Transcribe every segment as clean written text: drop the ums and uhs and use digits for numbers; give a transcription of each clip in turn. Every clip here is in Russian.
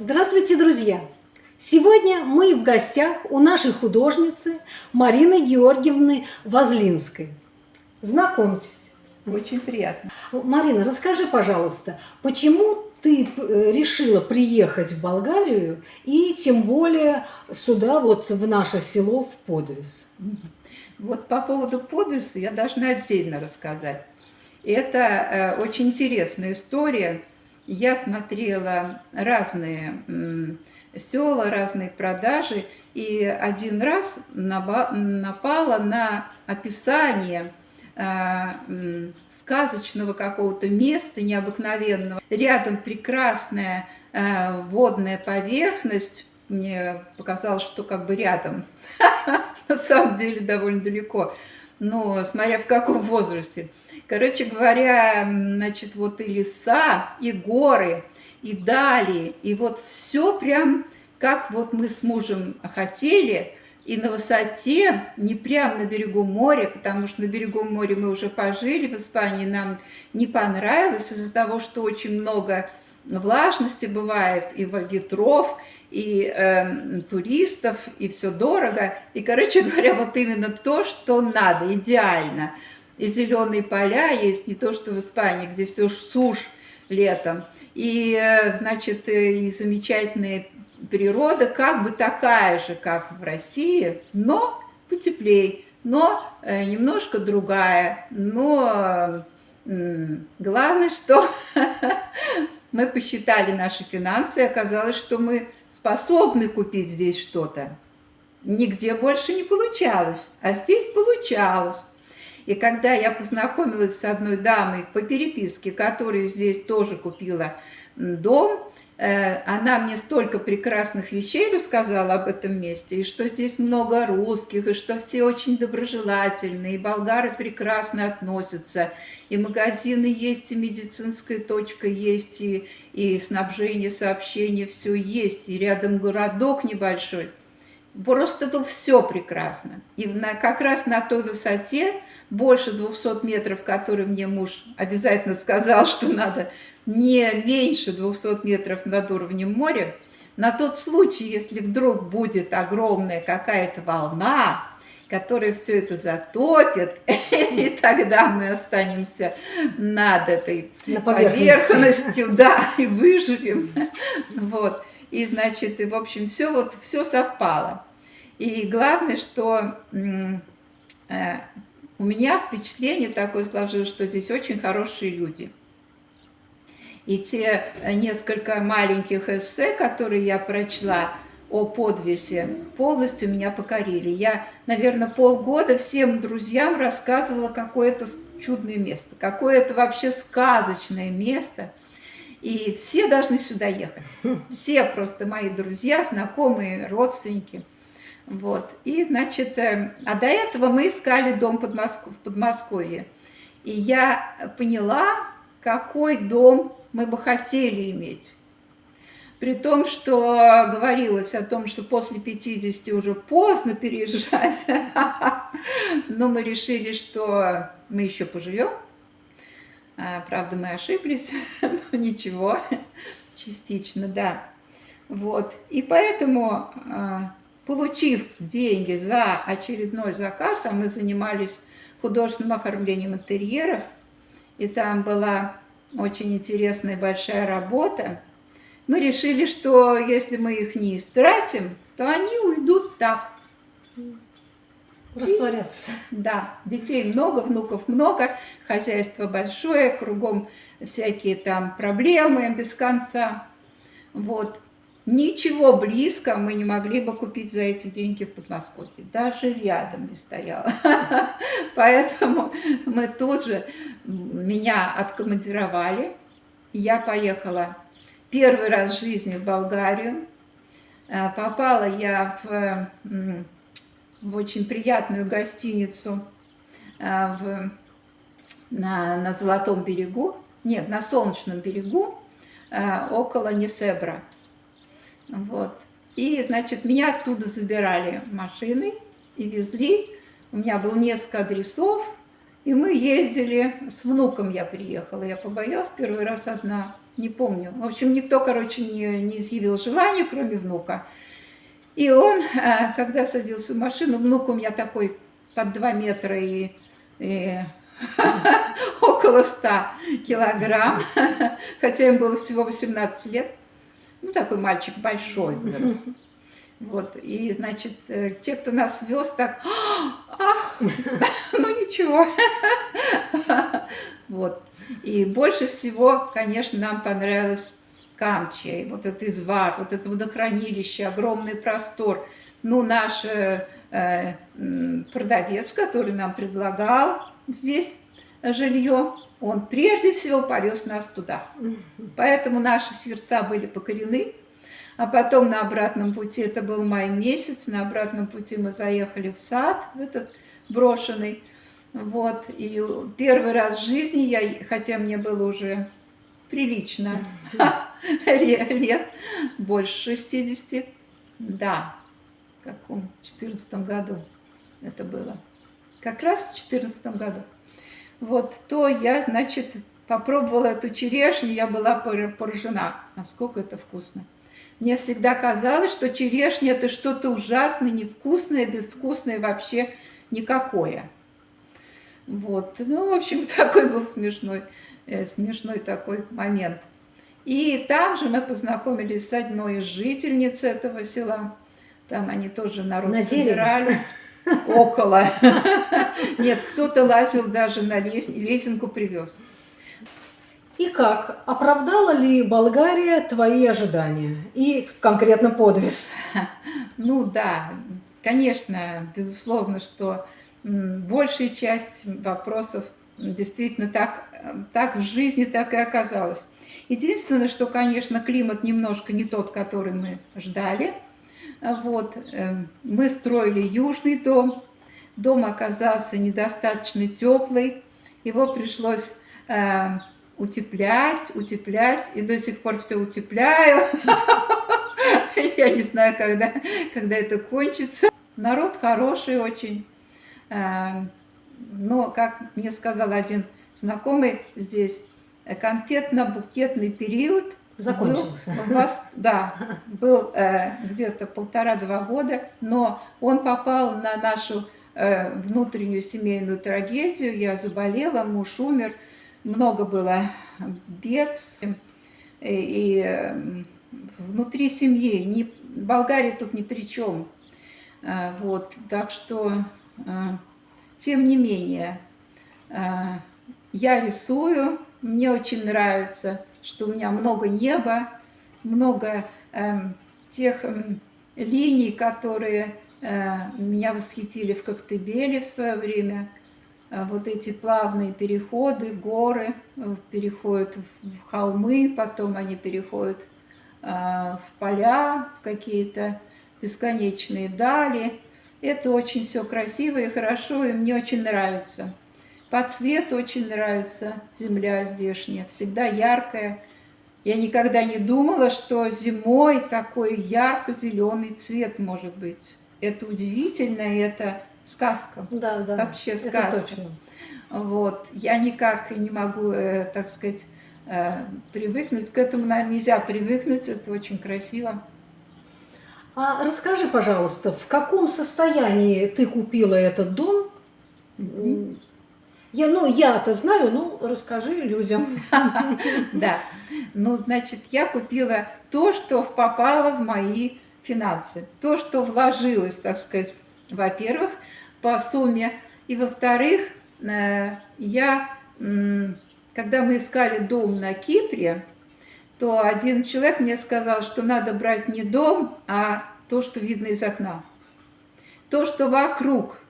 Здравствуйте, друзья! Сегодня мы в гостях у нашей художницы Марины Георгиевны Возлинской. Знакомьтесь. Очень приятно. Марина, расскажи, пожалуйста, почему ты решила приехать в Болгарию и тем более сюда, вот в наше село, в Подвис? Вот по поводу Подвиса я должна отдельно рассказать. Это очень интересная история. Я смотрела разные села, разные продажи, и один раз напала на описание сказочного какого-то места необыкновенного. Рядом прекрасная водная поверхность. Мне показалось, что как бы рядом, на самом деле довольно далеко, но смотря в каком возрасте. Короче говоря, значит, вот и леса, и горы, и дали, и вот все прям как вот мы с мужем хотели, и на высоте, не прямо на берегу моря, потому что на берегу моря мы уже пожили в Испании, нам не понравилось из-за того, что очень много влажности бывает, и ветров, и туристов, и все дорого. И, короче говоря, вот именно то, что надо, идеально. И зеленые поля есть, не то, что в Испании, где все сушь летом. И, значит, и замечательная природа, как бы такая же, как в России, но потеплее, но немножко другая. Но главное, что мы посчитали наши финансы, и оказалось, что мы способны купить здесь что-то. Нигде больше не получалось, а здесь получалось. И когда я познакомилась с одной дамой по переписке, которая здесь тоже купила дом, она мне столько прекрасных вещей рассказала об этом месте, и что здесь много русских, и что все очень доброжелательные, и болгары прекрасно относятся, и магазины есть, и медицинская точка есть, и снабжение, сообщение, все есть, и рядом городок небольшой. Просто тут все прекрасно. И как раз на той высоте, больше 200 метров, который мне муж обязательно сказал, что надо не меньше 200 метров над уровнем моря, на тот случай, если вдруг будет огромная какая-то волна, которая все это затопит, и тогда мы останемся над этой поверхностью, да, и выживем. Вот. И, значит, и, в общем, все совпало. И главное, что у меня впечатление такое сложилось, что здесь очень хорошие люди. И те несколько маленьких эссе, которые я прочла о Подвисе, полностью меня покорили. Я, наверное, полгода всем друзьям рассказывала, какое это чудное место, какое это вообще сказочное место. И все должны сюда ехать. Все просто мои друзья, знакомые, родственники. Вот. И, значит, а до этого мы искали дом в Подмосковье. И я поняла, какой дом мы бы хотели иметь. При том, что говорилось о том, что после 50 уже поздно переезжать. Но мы решили, что мы еще поживем. Правда, мы ошиблись, но ничего, частично, да. Вот. И поэтому, получив деньги за очередной заказ, а мы занимались художественным оформлением интерьеров, и там была очень интересная большая работа, мы решили, что если мы их не истратим, то они уйдут так. Растворяться. Да, детей много, внуков много, хозяйство большое, кругом всякие там проблемы без конца. Вот. Ничего близко мы не могли бы купить за эти деньги в Подмосковье. Даже рядом не стояло. Поэтому мы тут же, меня откомандировали. Я поехала первый раз в жизни в Болгарию. Попала я в очень приятную гостиницу на Золотом берегу, нет, на Солнечном берегу, около Несебра. Вот. И, значит, меня оттуда забирали машины и везли. У меня было несколько адресов, И мы ездили, с внуком я приехала. Я побоялась первый раз одна, не помню. В общем, никто, короче, не изъявил желания, кроме внука. И он, когда садился в машину, внук у меня такой под 2 метра и около 100 килограмм, хотя им было всего 18 лет. Ну, такой мальчик большой вырос. Вот, и, значит, те, кто нас вез, так, ну ничего. Вот. И больше всего, конечно, нам понравилось Камчия, вот этот извар, вот это водохранилище, огромный простор. Ну, наш продавец, который нам предлагал здесь жилье, он прежде всего повез нас туда. Поэтому наши сердца были покорены. А потом на обратном пути, это был май месяц, на обратном пути мы заехали в сад, в этот брошенный. Вот. И первый раз в жизни я, хотя мне было уже прилично лет, больше 60, да, в каком 14 году это было. Как раз в 14 году. Вот, то я, значит, попробовала эту черешню, я была поражена, насколько это вкусно. Мне всегда казалось, что черешня – это что-то ужасное, невкусное, безвкусное, вообще никакое. Вот. Ну, в общем, такой был смешной такой момент. И там же мы познакомились с одной из жительниц этого села. Там они тоже народ собирали. Около. Нет, кто-то лазил даже на лесенку привез. И как? Оправдала ли Болгария твои ожидания? И конкретно подвиз? Ну да, конечно, безусловно, что большая часть вопросов действительно так в жизни так и оказалось. Единственное, что, конечно, климат немножко не тот, который мы ждали. Вот. Мы строили южный дом. Дом оказался недостаточно теплый. Его пришлось утеплять, и до сих пор все утепляю. Я не знаю, когда это кончится. Народ хороший очень. Но, как мне сказал один знакомый здесь, конфетно-букетный период закончился. Был где-то 1,5-2 года, но он попал на нашу внутреннюю семейную трагедию. Я заболела, муж умер. Много было бед, и внутри семьи. Болгария тут ни при чем. Вот, так что, тем не менее, я рисую, мне очень нравится, что у меня много неба, много тех линий, которые меня восхитили в Коктебеле в свое время. Вот эти плавные переходы, горы переходят в холмы, потом они переходят в поля, в какие-то бесконечные дали. Это очень все красиво и хорошо, и мне очень нравится. По цвету очень нравится земля здешняя, всегда яркая. Я никогда не думала, что зимой такой ярко-зеленый цвет может быть. Это удивительно, и это сказка. Да, Вообще сказка. Это точно. Вот. Я никак не могу, так сказать, привыкнуть. К этому, наверное, нельзя привыкнуть. Это очень красиво. А расскажи, пожалуйста, в каком состоянии ты купила этот дом? Я-то знаю, но расскажи людям. Да. Ну, значит, я купила то, что попало в мои финансы. То, что вложилось, так сказать, во-первых, по сумме. И, во-вторых, когда мы искали дом на Кипре, то один человек мне сказал, что надо брать не дом, а то, что видно из окна. То, что вокруг.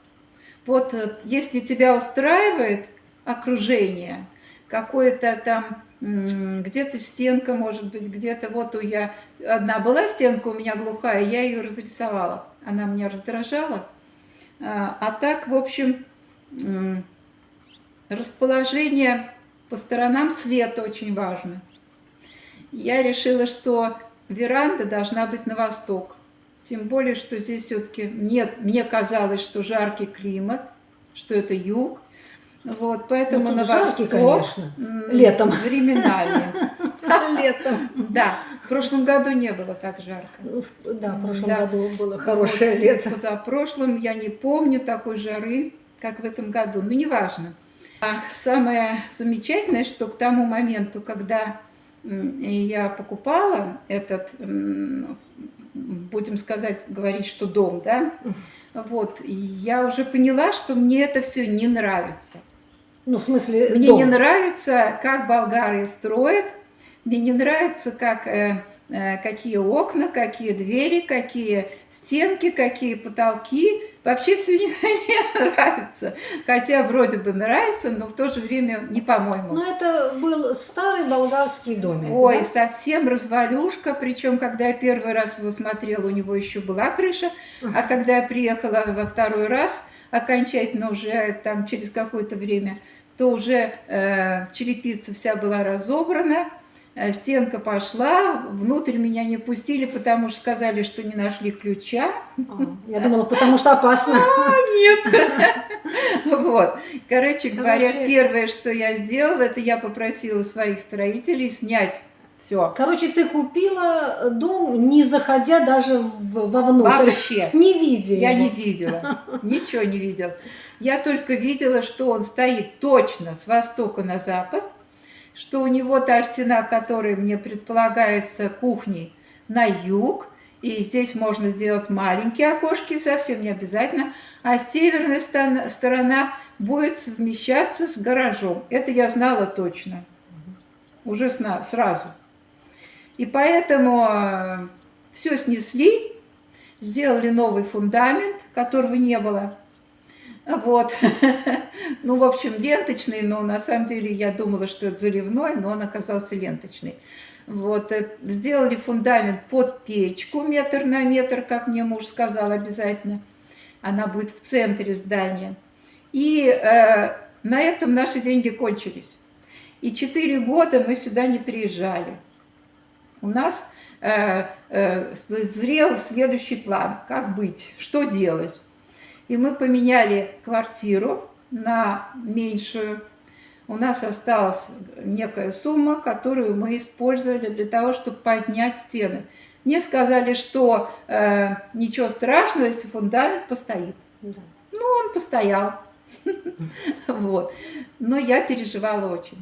Вот если тебя устраивает окружение, какое-то там, где-то стенка, может быть, где-то вот одна была стенка у меня глухая, я ее разрисовала. Она меня раздражала. А так, в общем, расположение по сторонам, свет очень важно. Я решила, что веранда должна быть на восток. Тем более, что здесь все-таки мне казалось, что жаркий климат, что это юг. Вот, поэтому Ну, на тут жаркий, восток конечно, летом. временами. Летом. Да, в прошлом году не было так жарко. Да, в прошлом Да. году было хорошее Вот, лето. позапрошлом я не помню такой жары, как в этом году. Ну, неважно. А самое замечательное, что к тому моменту, когда я покупала этот, будем говорить, что дом, да, вот, и я уже поняла, что мне это все не нравится. Ну, в смысле, Мне дом. не нравится, как Болгария строит, мне не нравится, какие окна, какие двери, какие стенки, какие потолки. Вообще все не нравится. Хотя вроде бы нравится, но в то же время не по-моему. Но это был старый болгарский домик. Ой, да? совсем развалюшка. Причем, когда я первый раз его смотрела, у него еще была крыша. А когда я приехала во второй раз, окончательно уже там через какое-то время, то уже черепица вся была разобрана. Стенка пошла, внутрь меня не пустили, потому что сказали, что не нашли ключа. Я думала, потому что опасно. Нет. Вот. Короче говоря, Короче- первое, что я сделала, это я попросила своих строителей снять все. Короче, ты купила дом, не заходя даже вовнутрь. Вообще. Не видя Я его. не видела, ничего не видела. Я только видела, что он стоит точно с востока на запад, что у него та стена, которая мне предполагается кухней, на юг, и здесь можно сделать маленькие окошки, совсем не обязательно, а северная сторона будет совмещаться с гаражом. Это я знала точно, уже сразу. И поэтому все снесли, сделали новый фундамент, которого не было. Вот. Ну, в общем, ленточный, но на самом деле я думала, что это заливной, но он оказался ленточный. Вот. Сделали фундамент под печку, метр на метр, как мне муж сказал, обязательно. Она будет в центре здания. И на этом наши деньги кончились. И 4 года мы сюда не приезжали. У нас зрел следующий план, как быть, что делать. И мы поменяли квартиру на меньшую. У нас осталась некая сумма, которую мы использовали для того, чтобы поднять стены. Мне сказали, что ничего страшного, если фундамент постоит. Да. Ну, он постоял. Вот. Но я переживала очень.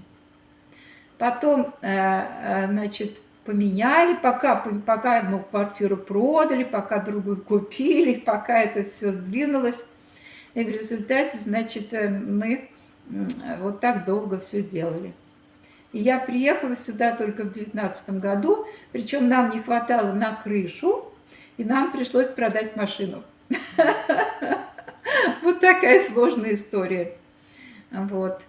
Потом, значит, поменяли, пока квартиру продали, пока другую купили, пока это все сдвинулось. И в результате, значит, мы вот так долго все делали. И я приехала сюда только в 2019 году, причем нам не хватало на крышу, и нам пришлось продать машину. Вот такая сложная история. Вот.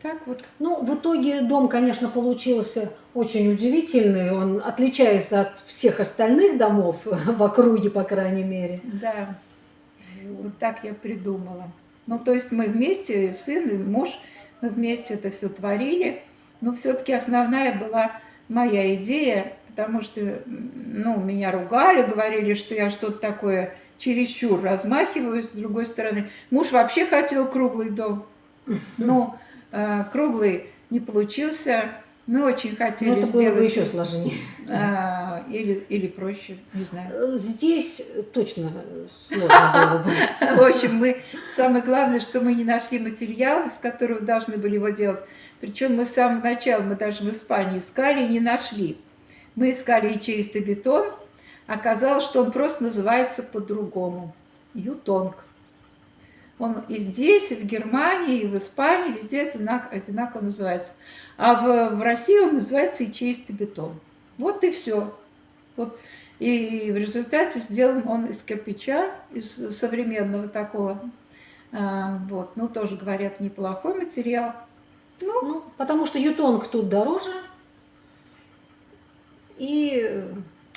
Так вот. Ну, в итоге дом, конечно, получился очень удивительный. Он отличается от всех остальных домов в округе, по крайней мере. Да, вот так я придумала. Ну, то есть мы вместе, и сын, и муж, мы вместе это все творили. Но все-таки основная была моя идея, потому что, ну, меня ругали, говорили, что я что-то такое чересчур размахиваюсь. С другой стороны, муж вообще хотел круглый дом. Но круглый не получился. Мы очень хотели Но это было сделать бы еще сложнее. или проще, не знаю. Здесь точно сложно было бы. В общем, самое главное, что мы не нашли материал, из которого должны были его делать. Причем мы с самого начала, мы даже в Испании искали и не нашли. Мы искали ячеистый бетон, оказалось, что он просто называется по-другому. Ютонг. Он и здесь, и в Германии, и в Испании, везде одинаково называется. А в России он называется ячеистый бетон. Вот и все. Вот. И в результате сделан он из кирпича, из современного такого. Вот. Ну, тоже, говорят, неплохой материал. Ну, потому что ютонг тут дороже. И,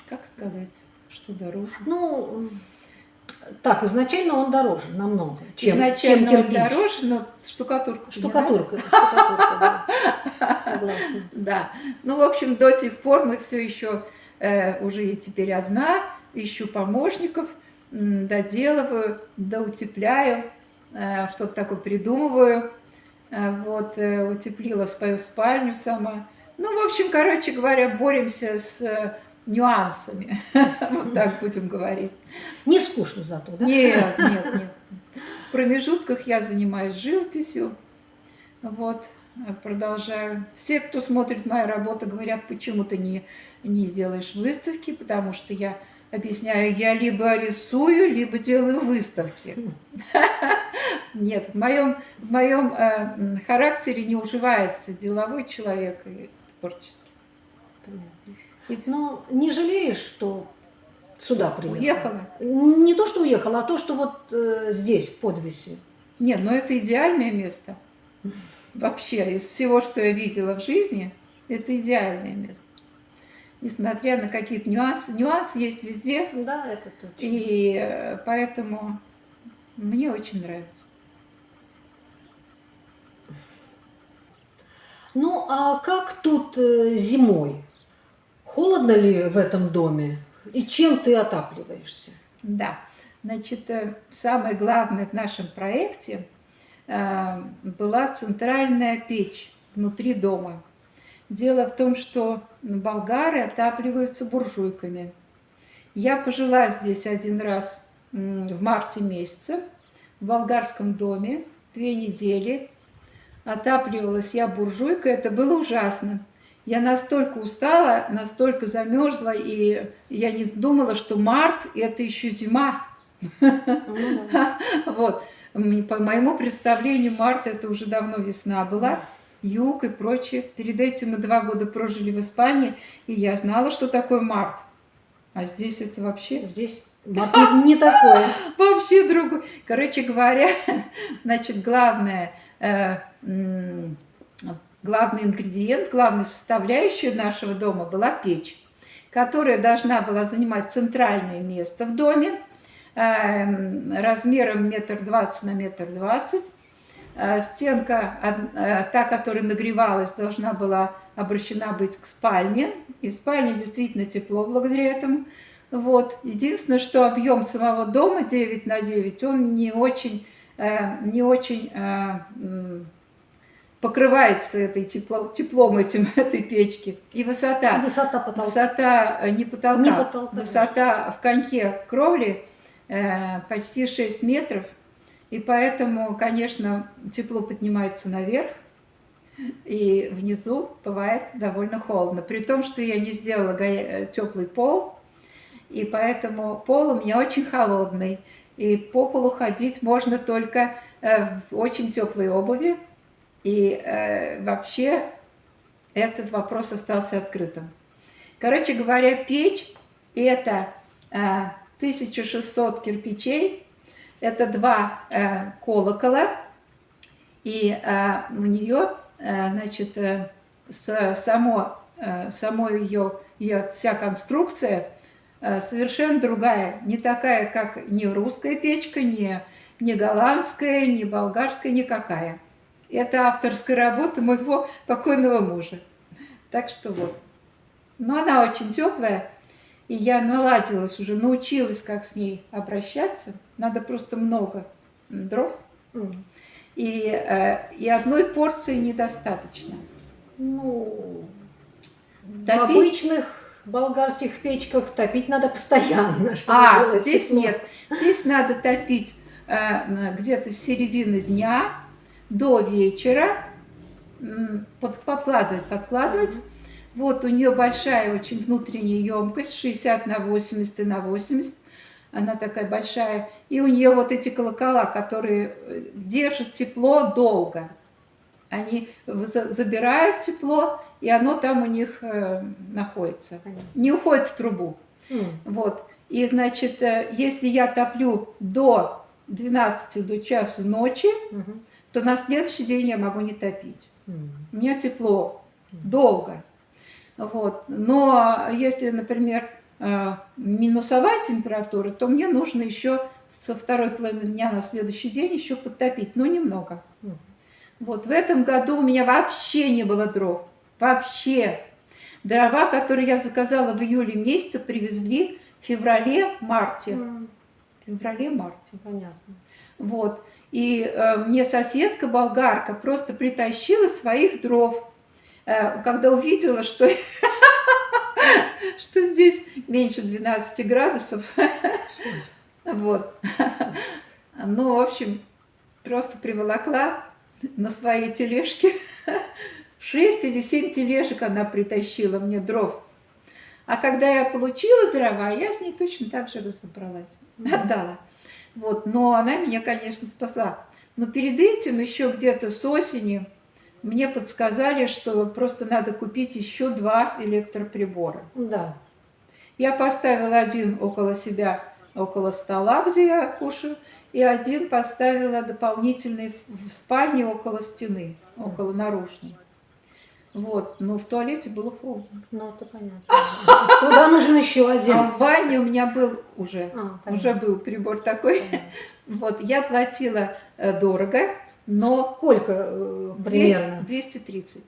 Как сказать, что дороже? ну, так, изначально он дороже намного, чем Изначально он кирпич. дороже, но штукатурка. Штукатурка, да. Согласна. Да. Ну, в общем, до сих пор мы все еще уже и теперь одна, ищу помощников, доделываю, доутепляю. что-то такое придумываю. Вот, утеплила свою спальню сама. Ну, в общем, короче говоря, боремся с нюансами. Вот так будем говорить. Не скучно зато, да? Нет, нет, нет. В промежутках я занимаюсь живописью. Вот, продолжаю. Все, кто смотрит мою работу, говорят, почему ты не делаешь выставки, потому что я объясняю, я либо рисую, либо делаю выставки. Нет, в моем характере не уживается деловой человек и творческий. Но не жалеешь, что сюда приехала? Уехала? Не то, что уехала, а то, что вот здесь, в Подвесе. Нет, но это идеальное место. Вообще, из всего, что я видела в жизни, это идеальное место. Несмотря на какие-то нюансы. Нюансы есть везде. Да, это точно. И поэтому мне очень нравится. Ну, а как тут зимой? Холодно ли в этом доме? И чем ты отапливаешься? Да, значит, самое главное в нашем проекте была центральная печь внутри дома. Дело в том, что болгары отапливаются буржуйками. Я пожила здесь один раз в марте месяце в болгарском доме 2 недели. Отапливалась я буржуйкой, это было ужасно. Я настолько устала, настолько замерзла, и я не думала, что март – это еще зима. Вот. По моему представлению, март – это уже давно весна была, юг и прочее. Перед этим мы 2 года прожили в Испании, и я знала, что такое март. А здесь это вообще... Здесь март не такое. Вообще другое. Короче говоря, значит, главный ингредиент, главная составляющая нашего дома была печь, которая должна была занимать центральное место в доме, размером 1,20 на 1,20 м. Стенка, та, которая нагревалась, должна была обращена быть к спальне. И в спальне действительно тепло благодаря этому. Вот. Единственное, что объем самого дома 9 на 9, он не очень покрывается теплом этой печки. И высота. Высота потолка. Высота не потолка. Не потолка. Высота в коньке кровли почти 6 метров. И поэтому, конечно, тепло поднимается наверх. И внизу бывает довольно холодно. При том, что я не сделала теплый пол. И поэтому пол у меня очень холодный. И по полу ходить можно только в очень теплой обуви. И вообще этот вопрос остался открытым. Короче говоря, печь – это 1600 кирпичей, это 2 колокола, и у нее, значит, само ее вся конструкция совершенно другая, не такая, как ни русская печка, ни голландская, ни болгарская, никакая. Это авторская работа моего покойного мужа. Так что вот. Но она очень теплая, и я наладилась уже, научилась, как с ней обращаться. Надо просто много дров, и одной порции недостаточно. Ну, Топить? В обычных болгарских печках топить надо постоянно, чтобы было здесь тепло. нет. Здесь надо топить где-то с середины дня до вечера, подкладывать. Вот у нее большая очень внутренняя емкость, 60 на 80 на 80. Она такая большая. И у нее вот эти колокола, которые держат тепло долго. Они забирают тепло, и оно там у них находится. Не уходит в трубу. Вот. И, значит, если я топлю до 12, до часу ночи, то на следующий день я могу не топить. У меня тепло долго. Вот. Но если, например, минусовая температура, то мне нужно еще со второй половины дня на следующий день еще подтопить, но немного. Вот. В этом году у меня вообще не было дров. Вообще. Дрова, которые я заказала в июле месяце, привезли в феврале-марте. В феврале-марте. Понятно. Вот. И мне соседка болгарка просто притащила своих дров, когда увидела, что здесь меньше 12 градусов. Вот. Ну, в общем, просто приволокла на своей тележке. 6 или 7 тележек она притащила мне дров. А когда я получила дрова, я с ней точно так же разобралась, отдала. Вот. Но она меня, конечно, спасла. Но перед этим, еще где-то с осени, мне подсказали, что просто надо купить еще 2 электроприбора. Да. Я поставила один около себя, около стола, где я кушаю, и один поставила дополнительный в спальне около стены, около наружной. Вот, но в туалете было холодно. Ну, это понятно. Туда нужен еще один. А в ванне у меня был уже понятно. был прибор такой. Понятно. Вот, я платила дорого, но Сколько примерно? 230.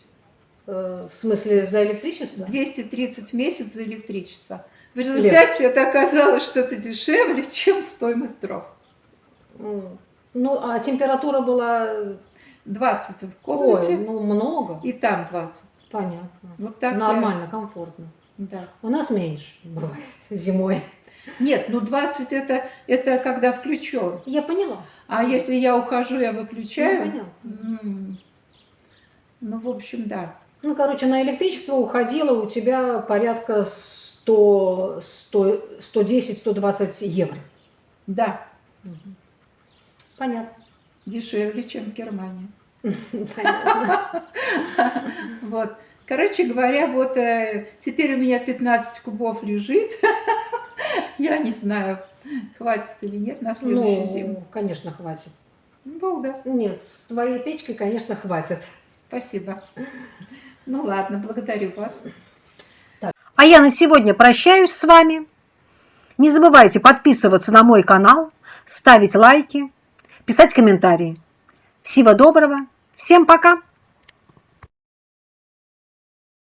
В смысле, за электричество? 230 в месяц за электричество. В результате это оказалось что-то дешевле, чем стоимость дров. Ну, а температура была... 20 в комнате. Ой, ну много. И там 20. Понятно. Вот так Нормально, комфортно. Да. У нас меньше бывает зимой. Нет, ну 20 это когда включен. Я поняла. А если я ухожу, я выключаю. Ну, понятно. Ну, в общем, да. Ну, короче, на электричество уходило у тебя порядка 110-120 евро. Да. Понятно. Дешевле, чем в Германии. Понятно. Вот. Короче говоря, вот теперь у меня 15 кубов лежит. Я не знаю, хватит или нет на следующую зиму. Конечно, хватит. Бог даст. Нет, с твоей печкой, конечно, хватит. Спасибо. Ну ладно, благодарю вас. А я на сегодня прощаюсь с вами. Не забывайте подписываться на мой канал, ставить лайки, писать комментарии. Всего доброго. Всем пока!